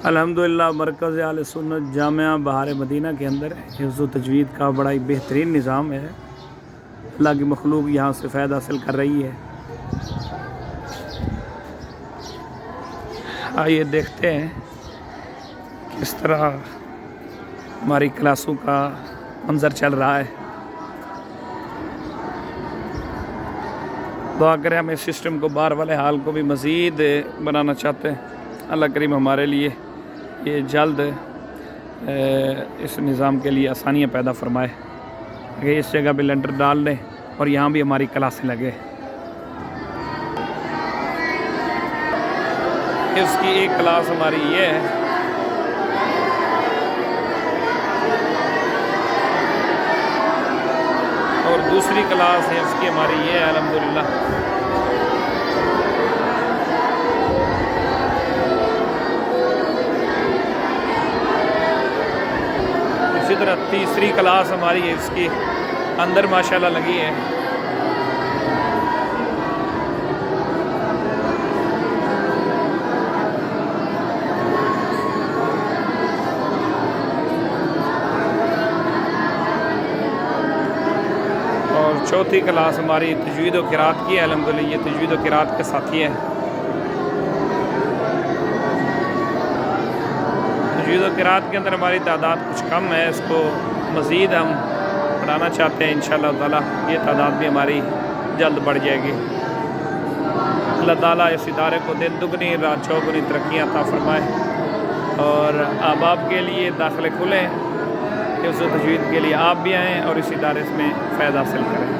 الحمدللہ مرکز اہل سنت جامعہ بہار مدینہ کے اندر حفظ و تجوید کا بڑا ہی بہترین نظام ہے۔ اللہ کی مخلوق یہاں سے فائدہ حاصل کر رہی ہے۔ آئیے دیکھتے ہیں کس طرح ہماری کلاسوں کا منظر چل رہا ہے۔ دعا کریں ہم اس سسٹم کو باہر والے حال کو بھی مزید بنانا چاہتے ہیں۔ اللہ کریم ہمارے لیے یہ جلد اس نظام کے لیے آسانیاں پیدا فرمائے کہ اس جگہ پہ لنٹر ڈال دیں اور یہاں بھی ہماری کلاسیں لگے۔ اس کی ایک کلاس ہماری یہ ہے، اور دوسری کلاس ہے اس کی ہماری یہ ہے الحمدللہ۔ اسی طرح تیسری کلاس ہماری اس کی اندر ماشاءاللہ لگی ہے۔ اور چوتھی کلاس ہماری تجوید و قرات کی ہے الحمدللہ۔ یہ تجوید و قرات کے ساتھی ہے۔ تجوید و قرات کے اندر ہماری تعداد کچھ کم ہے، اس کو مزید ہم بڑھانا چاہتے ہیں انشاءاللہ تعالی۔ یہ تعداد بھی ہماری جلد بڑھ جائے گی۔ اللہ تعالیٰ اس ادارے کو دن دگنی رات چوگنی ترقیاں عطا فرمائے، اور احباب کے لیے داخلے کھلیں، حفظ و تجوید کے لیے آپ بھی آئیں اور اس ادارے میں فائدہ حاصل کریں۔